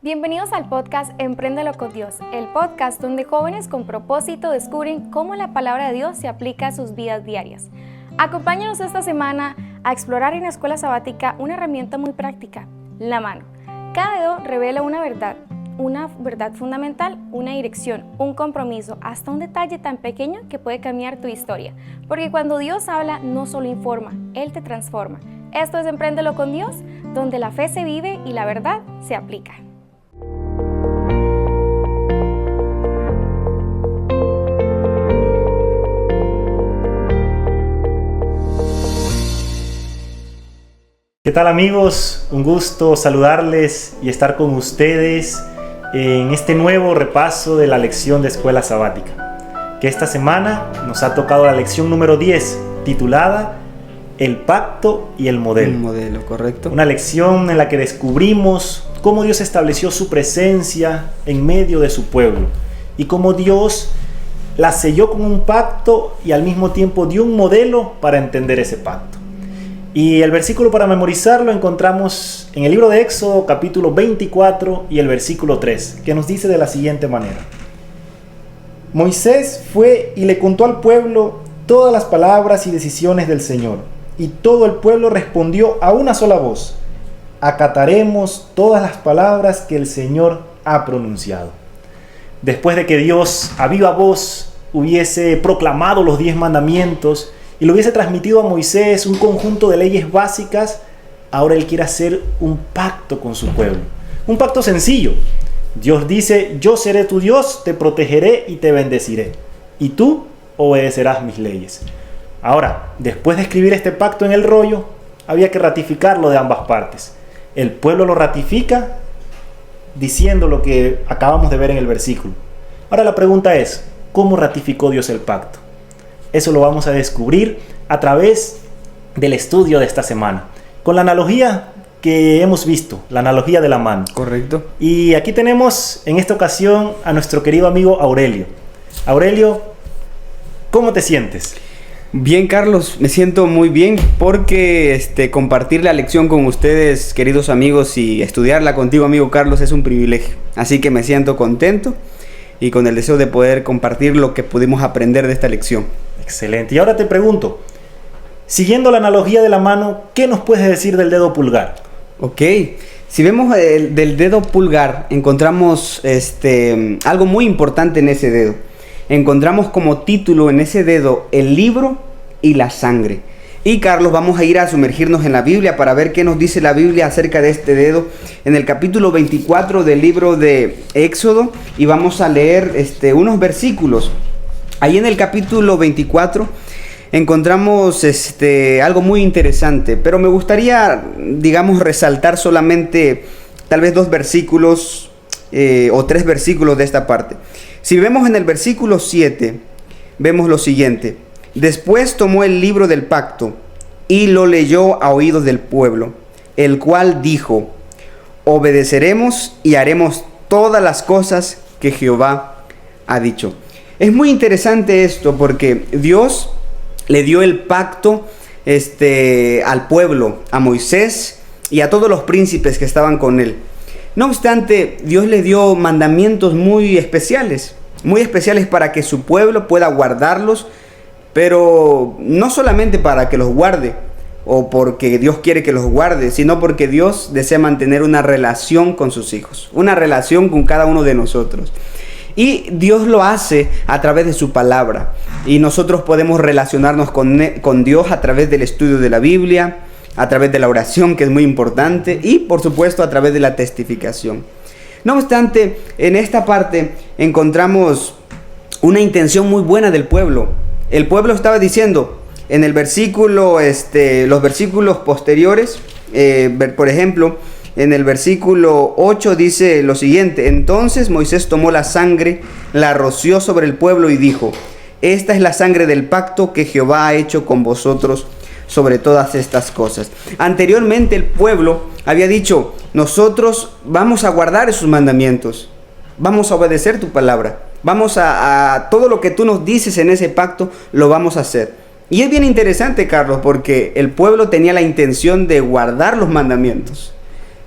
Bienvenidos al podcast Empréndelo con Dios, el podcast donde jóvenes con propósito descubren cómo la palabra de Dios se aplica a sus vidas diarias. Acompáñanos esta semana a explorar en la escuela sabática una herramienta muy práctica, la mano. Cada dedo revela una verdad fundamental, una dirección, un compromiso, hasta un detalle tan pequeño que puede cambiar tu historia. Porque cuando Dios habla, no solo informa, Él te transforma. Esto es Empréndelo con Dios, donde la fe se vive y la verdad se aplica. ¿Qué tal amigos? Un gusto saludarles y estar con ustedes en este nuevo repaso de la lección de escuela sabática, que esta semana nos ha tocado la lección número 10, titulada El pacto y el modelo. El modelo, correcto. Una lección en la que descubrimos cómo Dios estableció su presencia en medio de su pueblo y cómo Dios la selló con un pacto y al mismo tiempo dio un modelo para entender ese pacto. Y el versículo para memorizarlo encontramos en el libro de Éxodo, capítulo 24 y el versículo 3, que nos dice de la siguiente manera: Moisés fue y le contó al pueblo todas las palabras y decisiones del Señor, y todo el pueblo respondió a una sola voz: acataremos todas las palabras que el Señor ha pronunciado. Después de que Dios a viva voz hubiese proclamado los 10 mandamientos, y le hubiese transmitido a Moisés un conjunto de leyes básicas, ahora Él quiere hacer un pacto con su pueblo. Un pacto sencillo. Dios dice: yo seré tu Dios, te protegeré y te bendeciré, y tú obedecerás mis leyes. Ahora, después de escribir este pacto en el rollo, había que ratificarlo de ambas partes. El pueblo lo ratifica diciendo lo que acabamos de ver en el versículo. Ahora la pregunta es: ¿cómo ratificó Dios el pacto? Eso lo vamos a descubrir a través del estudio de esta semana, con la analogía que hemos visto, la analogía de la mano. Correcto. Y aquí tenemos en esta ocasión a nuestro querido amigo Aurelio. Aurelio, ¿cómo te sientes? Bien, Carlos, me siento muy bien porque compartir la lección con ustedes, queridos amigos, y estudiarla contigo, amigo Carlos, es un privilegio. Así que me siento contento y con el deseo de poder compartir lo que pudimos aprender de esta lección. Excelente. Y ahora te pregunto, siguiendo la analogía de la mano, ¿qué nos puedes decir del dedo pulgar? Ok, si vemos del dedo pulgar, encontramos algo muy importante en ese dedo. Encontramos como título en ese dedo el libro y la sangre. Y Carlos, vamos a ir a sumergirnos en la Biblia para ver qué nos dice la Biblia acerca de este dedo en el capítulo 24 del libro de Éxodo, y vamos a leer unos versículos. Ahí en el capítulo 24 encontramos algo muy interesante, pero me gustaría, resaltar solamente tal vez 2 versículos o 3 versículos de esta parte. Si vemos en el versículo 7, vemos lo siguiente: después tomó el libro del pacto y lo leyó a oídos del pueblo, el cual dijo: obedeceremos y haremos todas las cosas que Jehová ha dicho. Es muy interesante esto porque Dios le dio el pacto al pueblo, a Moisés y a todos los príncipes que estaban con él. No obstante, Dios le dio mandamientos muy especiales para que su pueblo pueda guardarlos, pero no solamente para que los guarde o porque Dios quiere que los guarde, sino porque Dios desea mantener una relación con sus hijos, una relación con cada uno de nosotros. Y Dios lo hace a través de su palabra. Y nosotros podemos relacionarnos con Dios a través del estudio de la Biblia, a través de la oración, que es muy importante, y por supuesto a través de la testificación. No obstante, en esta parte encontramos una intención muy buena del pueblo. El pueblo estaba diciendo en el versículo, los versículos posteriores, por ejemplo, en el versículo 8 dice lo siguiente: entonces Moisés tomó la sangre, la roció sobre el pueblo y dijo: esta es la sangre del pacto que Jehová ha hecho con vosotros sobre todas estas cosas. Anteriormente el pueblo había dicho: nosotros vamos a guardar esos mandamientos, vamos a obedecer tu palabra, vamos a todo lo que tú nos dices en ese pacto, lo vamos a hacer. Y es bien interesante, Carlos, porque el pueblo tenía la intención de guardar los mandamientos.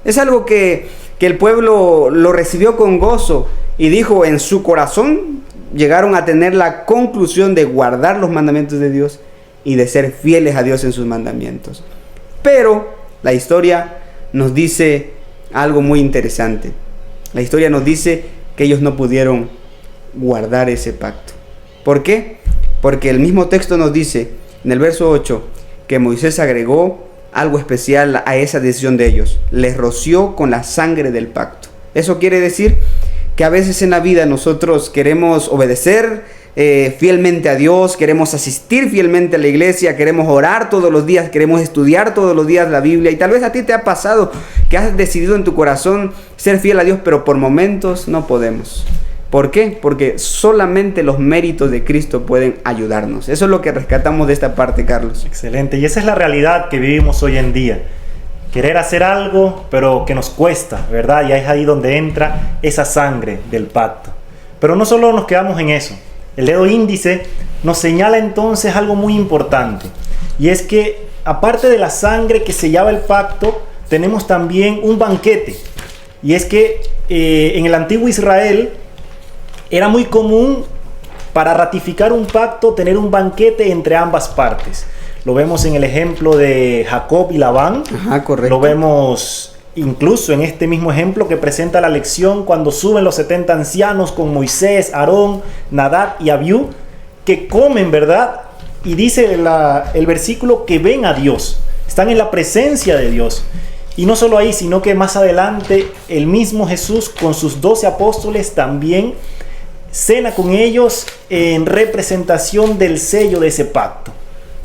Es algo que que el pueblo lo recibió con gozo y dijo, en su corazón llegaron a tener la conclusión de guardar los mandamientos de Dios y de ser fieles a Dios en sus mandamientos. Pero la historia nos dice algo muy interesante. La historia nos dice que ellos no pudieron guardar ese pacto. ¿Por qué? Porque el mismo texto nos dice en el verso 8 que Moisés agregó algo especial a esa decisión de ellos. Les roció con la sangre del pacto. Eso quiere decir que a veces en la vida nosotros queremos obedecer fielmente a Dios, queremos asistir fielmente a la iglesia, queremos orar todos los días, queremos estudiar todos los días la Biblia, y tal vez a ti te ha pasado que has decidido en tu corazón ser fiel a Dios, pero por momentos no podemos. ¿Por qué? Porque solamente los méritos de Cristo pueden ayudarnos. Eso es lo que rescatamos de esta parte, Carlos. Excelente, y esa es la realidad que vivimos hoy en día. Querer hacer algo, pero que nos cuesta, ¿verdad? Y es ahí donde entra esa sangre del pacto. Pero no solo nos quedamos en eso. El dedo índice nos señala entonces algo muy importante. Y es que, aparte de la sangre que sellaba el pacto, tenemos también un banquete. Y es que en el antiguo Israel era muy común para ratificar un pacto tener un banquete entre ambas partes. Lo vemos en el ejemplo de Jacob y Labán. Ajá, correcto. Lo vemos incluso en este mismo ejemplo que presenta la lección cuando suben los 70 ancianos con Moisés, Aarón, Nadab y Abiú, que comen, ¿verdad? Y dice el versículo que ven a Dios, están en la presencia de Dios. Y no solo ahí, sino que más adelante el mismo Jesús con sus 12 apóstoles también cena con ellos en representación del sello de ese pacto.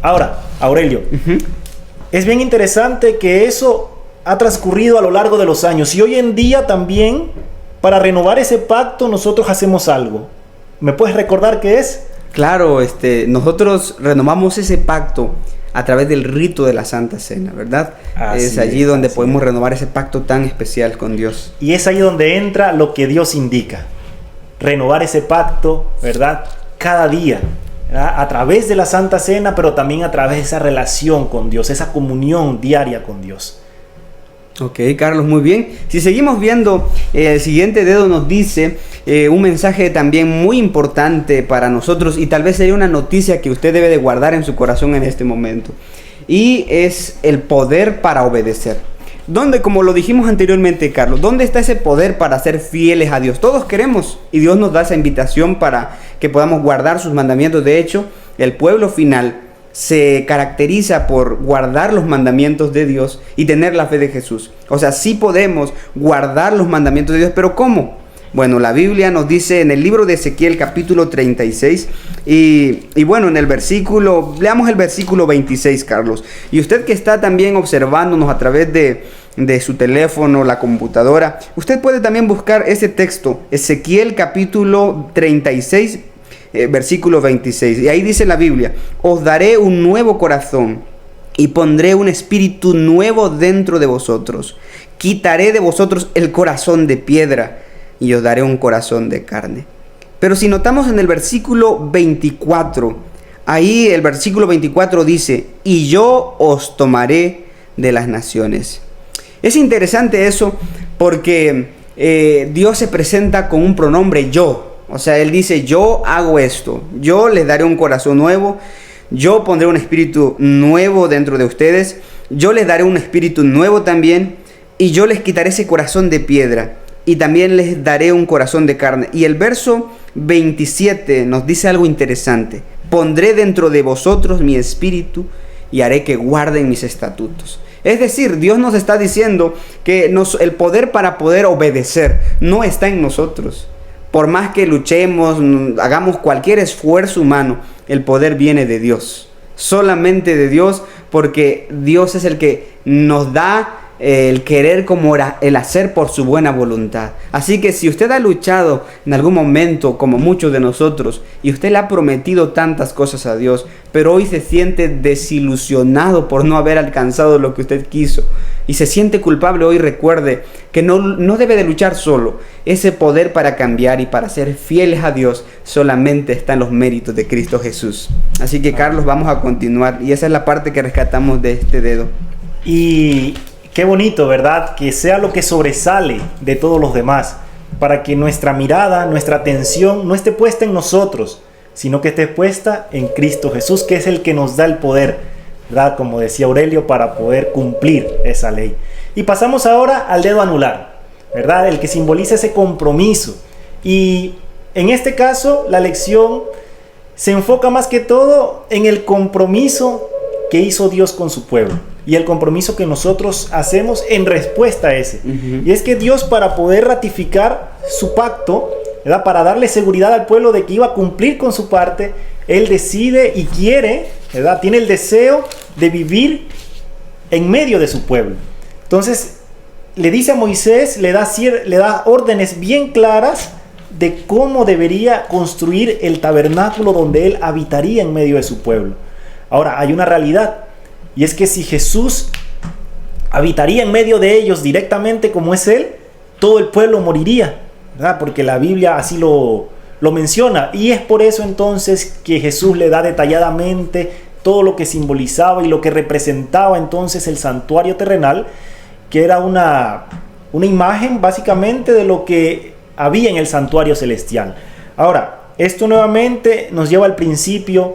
Ahora, Aurelio, es bien interesante que eso ha transcurrido a lo largo de los años, y hoy en día también para renovar ese pacto nosotros hacemos algo. ¿Me puedes recordar qué es? Claro, nosotros renovamos ese pacto a través del rito de la Santa Cena, ¿verdad? Es allí donde podemos renovar ese pacto tan especial con Dios. Y es ahí donde entra lo que Dios indica. Renovar ese pacto, ¿verdad? Cada día, ¿verdad? A través de la Santa Cena, pero también a través de esa relación con Dios, esa comunión diaria con Dios. Ok, Carlos, muy bien. Si seguimos viendo, el siguiente dedo nos dice un mensaje también muy importante para nosotros, y tal vez sería una noticia que usted debe de guardar en su corazón en este momento. Y es el poder para obedecer. ¿Dónde, como lo dijimos anteriormente, Carlos, dónde está ese poder para ser fieles a Dios? Todos queremos, y Dios nos da esa invitación para que podamos guardar sus mandamientos. De hecho, el pueblo final se caracteriza por guardar los mandamientos de Dios y tener la fe de Jesús. O sea, sí podemos guardar los mandamientos de Dios, pero ¿cómo? Bueno, la Biblia nos dice en el libro de Ezequiel capítulo 36 y bueno, en el versículo, leamos el versículo 26, Carlos. Y usted que está también observándonos a través de su teléfono, la computadora, usted puede también buscar ese texto, Ezequiel capítulo 36, versículo 26, y ahí dice la Biblia: os daré un nuevo corazón y pondré un espíritu nuevo dentro de vosotros, quitaré de vosotros el corazón de piedra y os daré un corazón de carne. Pero si notamos en el versículo 24, ahí el versículo 24 dice: y yo os tomaré de las naciones. Es interesante eso porque Dios se presenta con un pronombre yo. O sea, Él dice: yo hago esto, yo les daré un corazón nuevo, yo pondré un espíritu nuevo dentro de ustedes, yo les daré un espíritu nuevo también, y yo les quitaré ese corazón de piedra, y también les daré un corazón de carne. Y el verso 27 nos dice algo interesante: pondré dentro de vosotros mi espíritu y haré que guarden mis estatutos. Es decir, Dios nos está diciendo que el poder para poder obedecer no está en nosotros. Por más que luchemos, hagamos cualquier esfuerzo humano, el poder viene de Dios. Solamente de Dios, porque Dios es el que nos da el querer como el hacer por su buena voluntad. Así que si usted ha luchado en algún momento, como muchos de nosotros, y usted le ha prometido tantas cosas a Dios, pero hoy se siente desilusionado por no haber alcanzado lo que usted quiso, y se siente culpable, hoy recuerde que no debe de luchar solo. Ese poder para cambiar y para ser fieles a Dios solamente está en los méritos de Cristo Jesús. Así que, Carlos, vamos a continuar, y esa es la parte que rescatamos de este dedo. Y qué bonito, ¿verdad? Que sea lo que sobresale de todos los demás, para que nuestra mirada, nuestra atención no esté puesta en nosotros, sino que esté puesta en Cristo Jesús, que es el que nos da el poder, ¿verdad? Como decía Aurelio, para poder cumplir esa ley. Y pasamos ahora al dedo anular, ¿verdad? El que simboliza ese compromiso. Y en este caso, la lección se enfoca más que todo en el compromiso que hizo Dios con su pueblo y el compromiso que nosotros hacemos en respuesta a ese. Y es que Dios, para poder ratificar su pacto, ¿verdad? Para darle seguridad al pueblo de que iba a cumplir con su parte, Él decide y quiere, ¿verdad? Tiene el deseo de vivir en medio de su pueblo. Entonces le dice a Moisés, le da órdenes bien claras de cómo debería construir el tabernáculo donde Él habitaría en medio de su pueblo. Ahora, hay una realidad, y es que si Jesús habitaría en medio de ellos directamente como es Él, todo el pueblo moriría, ¿verdad? Porque la Biblia así lo menciona, y es por eso entonces que Jesús le da detalladamente todo lo que simbolizaba y lo que representaba entonces el santuario terrenal, que era una imagen básicamente de lo que había en el santuario celestial. Ahora, esto nuevamente nos lleva al principio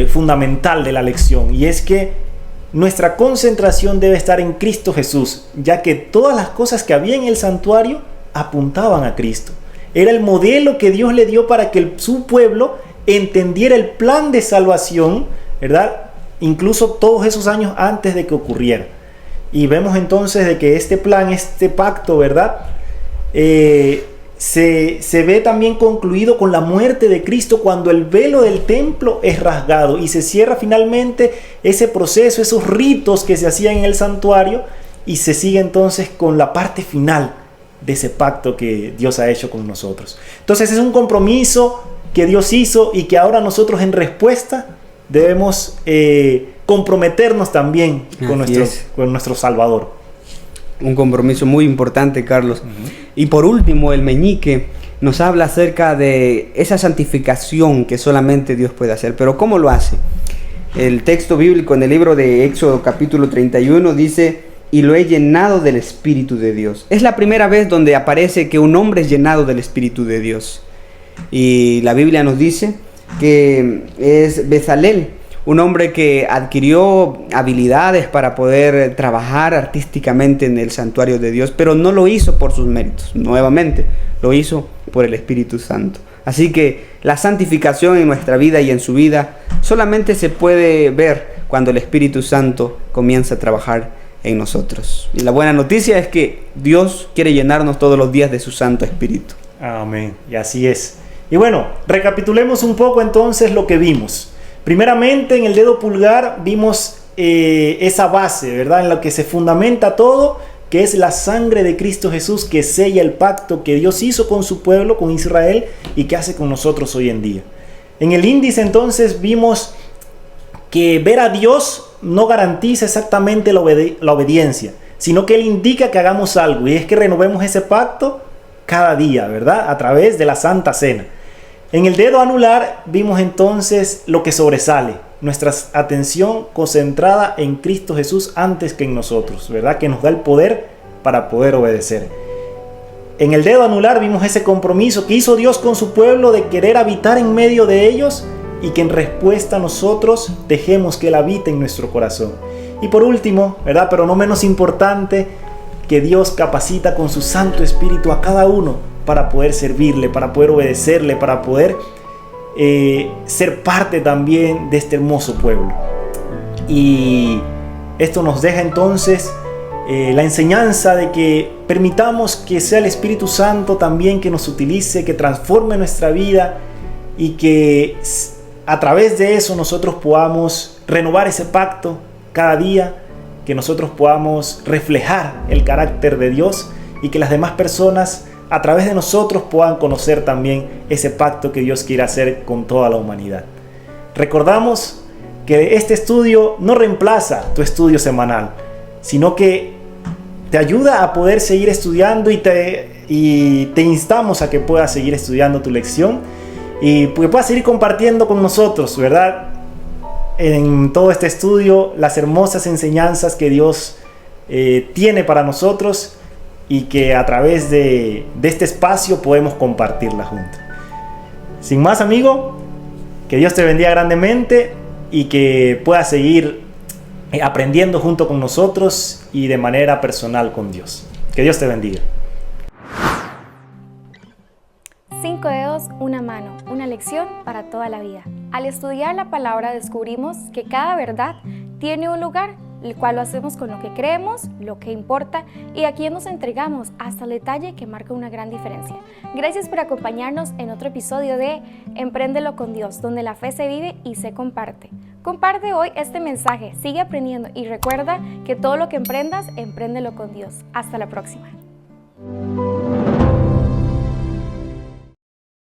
fundamental de la lección, y es que nuestra concentración debe estar en Cristo Jesús, ya que todas las cosas que había en el santuario apuntaban a Cristo. Era el modelo que Dios le dio para que su pueblo entendiera el plan de salvación, ¿verdad? Incluso todos esos años antes de que ocurriera. Y vemos entonces de que este plan, este pacto, ¿verdad? Se ve también concluido con la muerte de Cristo, cuando el velo del templo es rasgado y se cierra finalmente ese proceso, esos ritos que se hacían en el santuario, y se sigue entonces con la parte final de ese pacto que Dios ha hecho con nosotros. Entonces es un compromiso que Dios hizo y que ahora nosotros en respuesta debemos comprometernos también con nuestro Salvador. Un compromiso muy importante, Carlos. Y por último, el meñique nos habla acerca de esa santificación que solamente Dios puede hacer. Pero ¿cómo lo hace? El texto bíblico en el libro de Éxodo capítulo 31 dice: y lo he llenado del Espíritu de Dios. Es la primera vez donde aparece que un hombre es llenado del Espíritu de Dios. Y la Biblia nos dice que es Bezalel, un hombre que adquirió habilidades para poder trabajar artísticamente en el santuario de Dios, pero no lo hizo por sus méritos, nuevamente, lo hizo por el Espíritu Santo. Así que la santificación en nuestra vida y en su vida solamente se puede ver cuando el Espíritu Santo comienza a trabajar en nosotros. Y la buena noticia es que Dios quiere llenarnos todos los días de su Santo Espíritu. Amén, y así es. Y bueno, recapitulemos un poco entonces lo que vimos. Primeramente, en el dedo pulgar vimos esa base, ¿verdad? En la que se fundamenta todo, que es la sangre de Cristo Jesús, que sella el pacto que Dios hizo con su pueblo, con Israel, y que hace con nosotros hoy en día. En el índice entonces vimos que ver a Dios no garantiza exactamente la obediencia, sino que Él indica que hagamos algo, y es que renovemos ese pacto cada día, ¿verdad? A través de la Santa Cena. En el dedo anular vimos entonces lo que sobresale, nuestra atención concentrada en Cristo Jesús antes que en nosotros, ¿verdad? Que nos da el poder para poder obedecer. En el dedo anular vimos ese compromiso que hizo Dios con su pueblo de querer habitar en medio de ellos, y que en respuesta nosotros dejemos que Él habite en nuestro corazón. Y por último, ¿verdad? Pero no menos importante, que Dios capacita con su Santo Espíritu a cada uno para poder servirle, para poder obedecerle, para poder ser parte también de este hermoso pueblo. Y esto nos deja entonces la enseñanza de que permitamos que sea el Espíritu Santo también que nos utilice, que transforme nuestra vida, y que a través de eso nosotros podamos renovar ese pacto cada día, que nosotros podamos reflejar el carácter de Dios, y que las demás personas a través de nosotros puedan conocer también ese pacto que Dios quiere hacer con toda la humanidad. Recordamos que este estudio no reemplaza tu estudio semanal, sino que te ayuda a poder seguir estudiando, y te instamos a que puedas seguir estudiando tu lección y que puedas seguir compartiendo con nosotros, ¿verdad? En todo este estudio, las hermosas enseñanzas que Dios tiene para nosotros y que a través de este espacio podemos compartirla juntos. Sin más, amigo, que Dios te bendiga grandemente y que puedas seguir aprendiendo junto con nosotros y de manera personal con Dios. Que Dios te bendiga. 5 dedos, una mano, una lección para toda la vida. Al estudiar la palabra descubrimos que cada verdad tiene un lugar, el cual lo hacemos con lo que creemos, lo que importa y a quien nos entregamos hasta el detalle que marca una gran diferencia. Gracias por acompañarnos en otro episodio de Empréndelo con Dios, donde la fe se vive y se comparte. Comparte hoy este mensaje, sigue aprendiendo y recuerda que todo lo que emprendas, empréndelo con Dios. Hasta la próxima.